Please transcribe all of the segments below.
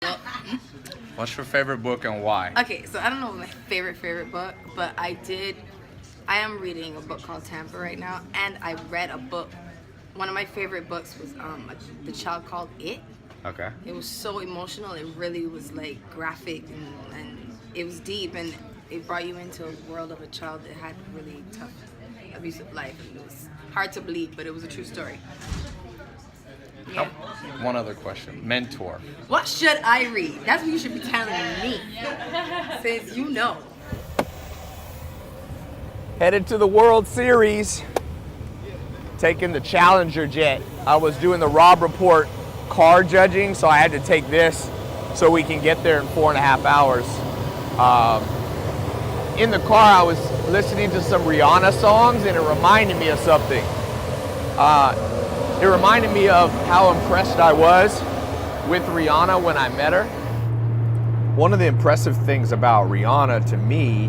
Well, What's your favorite book and why? okay, so I don't know my favorite book, but I am reading a book called Tampa right now, and I read a book. One of my favorite books was The Child Called It. Okay. It was so emotional. It really was like graphic and it was deep, and it brought you into a world of a child that had a really tough, abusive life, and it was hard to believe, but it was a true story. Yeah. One other question. Mentor. What should I read? That's what you should be telling me, since you know. Headed to the World Series, taking the Challenger jet. I was doing the Rob Report car judging, so I had to take this so we can get there in 4.5 hours. In the car, I was listening to some Rihanna songs, and it reminded me of something. It reminded me of how impressed I was with Rihanna when I met her. One of the impressive things about Rihanna to me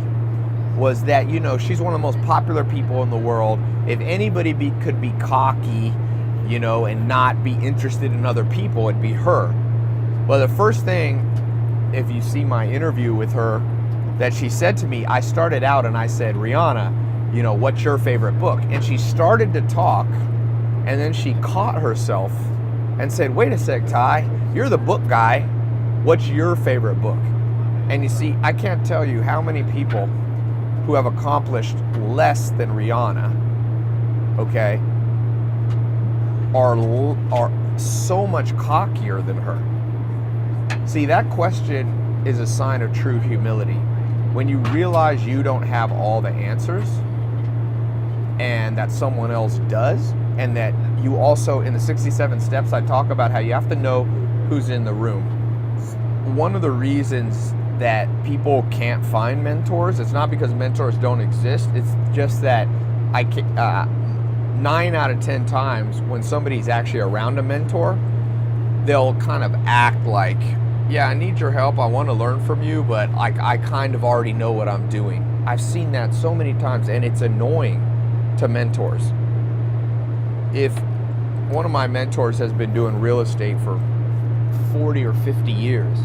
was that, you know, she's one of the most popular people in the world. If anybody could be cocky, you know, and not be interested in other people, it'd be her. Well, the first thing, if you see my interview with her, that she said to me, I started out and I said, Rihanna, you know, what's your favorite book? And she started to talk, and then she caught herself and said, wait a sec, Tai, you're the book guy. What's your favorite book? And you see, I can't tell you how many people who have accomplished less than Rihanna, okay, are so much cockier than her. See, that question is a sign of true humility. When you realize you don't have all the answers and that someone else does, and that you also, in the 67 steps, I talk about how you have to know who's in the room. One of the reasons that people can't find mentors, it's not because mentors don't exist, it's just that 9 out of 10 times when somebody's actually around a mentor, they'll kind of act like, yeah, I need your help, I want to learn from you, but I kind of already know what I'm doing. I've seen that so many times, and it's annoying to mentors. If one of my mentors has been doing real estate for 40 or 50 years,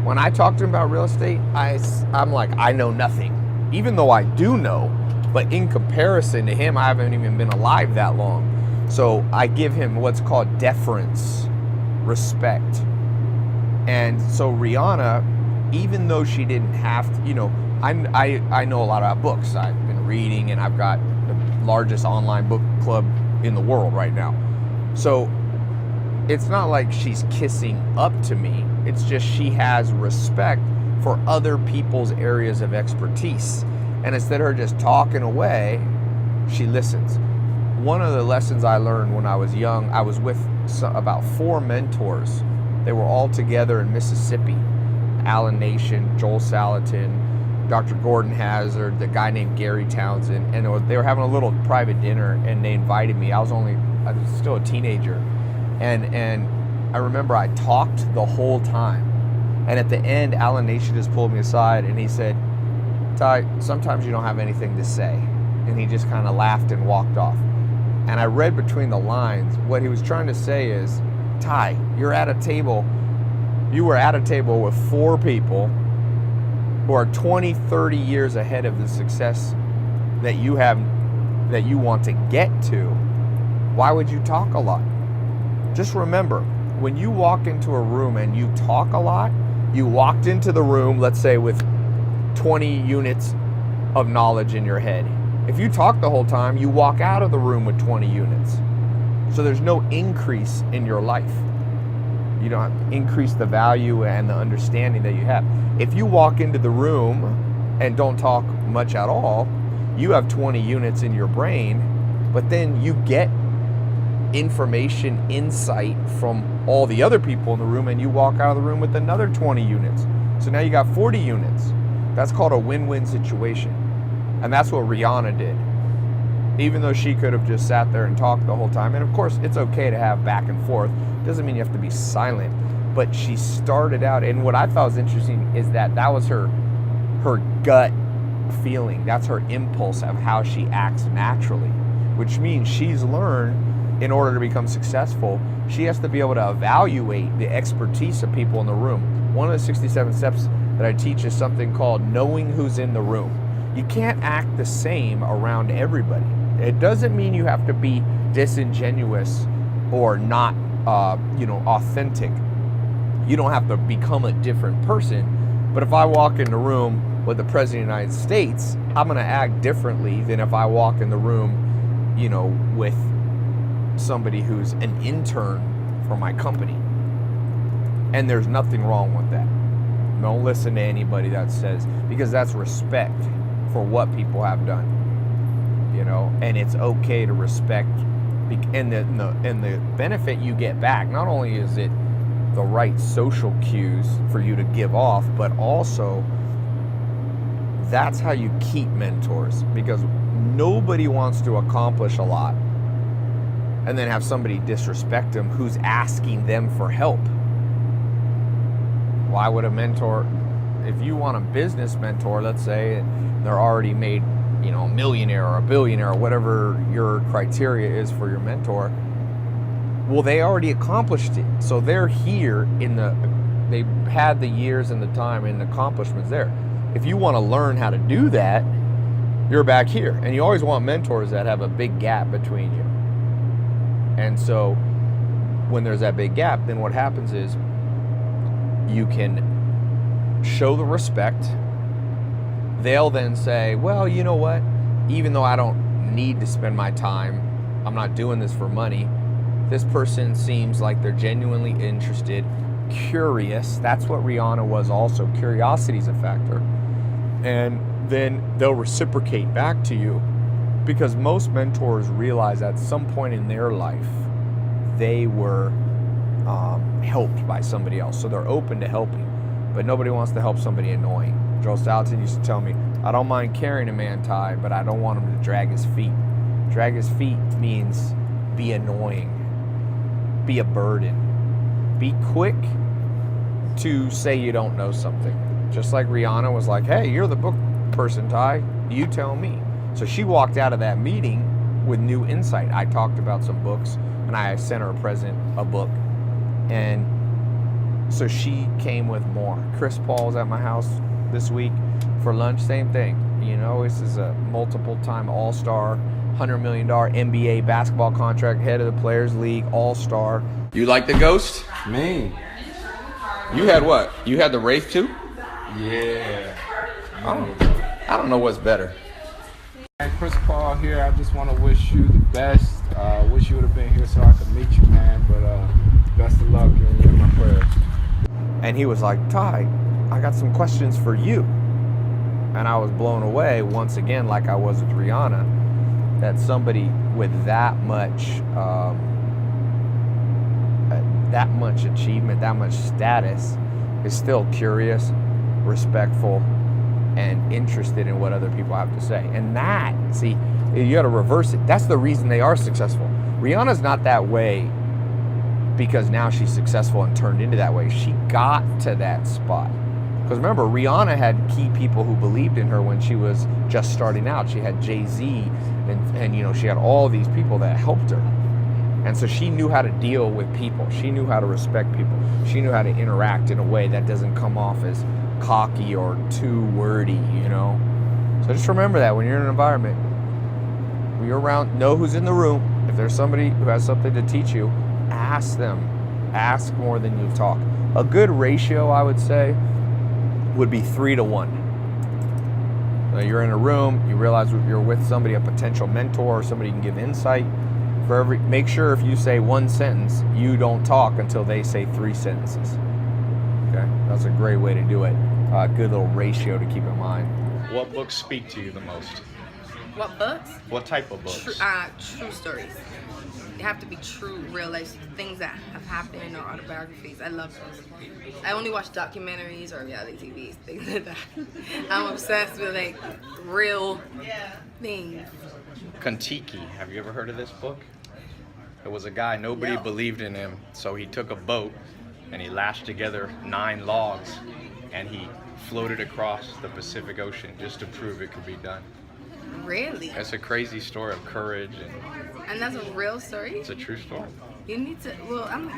when I talk to him about real estate, I'm like, I know nothing. Even though I do know, but in comparison to him, I haven't even been alive that long. So I give him what's called deference, respect. And so Rihanna, even though she didn't have to, you know, I know a lot about books. I've been reading, and I've got the largest online book club in the world right now. So it's not like she's kissing up to me. It's just she has respect for other people's areas of expertise. And instead of her just talking away, she listens. One of the lessons I learned when I was young, I was with about 4 mentors. They were all together in Mississippi. Alan Nation, Joel Salatin, Dr. Gordon Hazard, the guy named Gary Townsend, and they were having a little private dinner, and they invited me. I was still a teenager, and I remember I talked the whole time, and at the end, Alan Nation just pulled me aside, and he said, Tai, sometimes you don't have anything to say, and he just kind of laughed and walked off. And I read between the lines, what he was trying to say is, Tai, you were at a table with 4 people who are 20, 30 years ahead of the success that you have, that you want to get to. Why would you talk a lot? Just remember, when you walk into a room and you talk a lot, you walked into the room, let's say, with 20 units of knowledge in your head. If you talk the whole time, you walk out of the room with 20 units. So there's no increase in your life. You don't increase the value and the understanding that you have. If you walk into the room and don't talk much at all, you have 20 units in your brain, but then you get information, insight from all the other people in the room, and you walk out of the room with another 20 units. So now you got 40 units. That's called a win-win situation. And that's what Rihanna did. Even though she could have just sat there and talked the whole time. And of course, it's okay to have back and forth. Doesn't mean you have to be silent. But she started out, and what I thought was interesting is that was her gut feeling. That's her impulse of how she acts naturally, which means she's learned, in order to become successful, she has to be able to evaluate the expertise of people in the room. one of the 67 steps that I teach is something called knowing who's in the room. You can't act the same around everybody. It doesn't mean you have to be disingenuous or not, authentic. You don't have to become a different person. But if I walk in the room with the President of the United States, I'm going to act differently than if I walk in the room, with somebody who's an intern for my company. And there's nothing wrong with that. Don't listen to anybody that says, because that's respect for what people have done, and it's okay to respect, and the benefit you get back, not only is it the right social cues for you to give off, but also that's how you keep mentors, because nobody wants to accomplish a lot and then have somebody disrespect them who's asking them for help. Why would a mentor, if you want a business mentor, let's say they're already made, a millionaire or a billionaire or whatever your criteria is for your mentor, well, they already accomplished it. So they're here they had the years and the time and the accomplishments there. If you want to learn how to do that, you're back here. And you always want mentors that have a big gap between you. And so when there's that big gap, then what happens is you can show the respect. They'll then say, well, you know what? Even though I don't need to spend my time, I'm not doing this for money. This person seems like they're genuinely interested, curious. That's what Rihanna was also. Curiosity is a factor. And then they'll reciprocate back to you, because most mentors realize at some point in their life they were helped by somebody else. So they're open to helping, but nobody wants to help somebody annoying. Joel Salatin used to tell me, I don't mind carrying a man, Tai, but I don't want him to drag his feet. Drag his feet means be annoying, be a burden, be quick to say you don't know something. Just like Rihanna was like, hey, you're the book person, Tai, you tell me. So she walked out of that meeting with new insight. I talked about some books, and I sent her a present, a book. And so she came with more. Chris Paul was at my house this week for lunch, same thing. This is a multiple-time all-star, $100 million NBA basketball contract, head of the Players League, all-star. You like the Ghost? Me? You had what? You had the Wraith too? Yeah. I don't know what's better. And Chris Paul here, I just want to wish you the best. Wish you would have been here so I could meet you, man. But best of luck and you're my prayers. And he was like, Tai, I got some questions for you. And I was blown away once again, like I was with Rihanna, that somebody with that much achievement, that much status, is still curious, respectful, and interested in what other people have to say. And that, see, you got to reverse it. That's the reason they are successful. Rihanna's not that way because now she's successful and turned into that way. She got to that spot. Because remember, Rihanna had key people who believed in her when she was just starting out. She had Jay-Z and she had all these people that helped her. And so she knew how to deal with people. She knew how to respect people. She knew how to interact in a way that doesn't come off as cocky or too wordy, So just remember that when you're in an environment, when you're around, know who's in the room. If there's somebody who has something to teach you, ask them. Ask more than you talk. A good ratio, I would say, would be 3 to 1. So you're in a room, you realize you're with somebody, a potential mentor, or somebody you can give insight. Make sure if you say one sentence, you don't talk until they say 3 sentences. Okay, that's a great way to do it. Good little ratio to keep in mind. What books speak to you the most? What books? What type of books? True stories. They have to be true, real life things that have happened, or autobiographies. I love those. I only watch documentaries or reality TV, things like that. I'm obsessed with real things. Kon-Tiki. Have you ever heard of this book? It was a guy, nobody believed in him, so he took a boat and he lashed together 9 logs and he floated across the Pacific Ocean just to prove it could be done. Really? It's a crazy story of courage, And that's a real story? it's a true story. You need to, well, I'm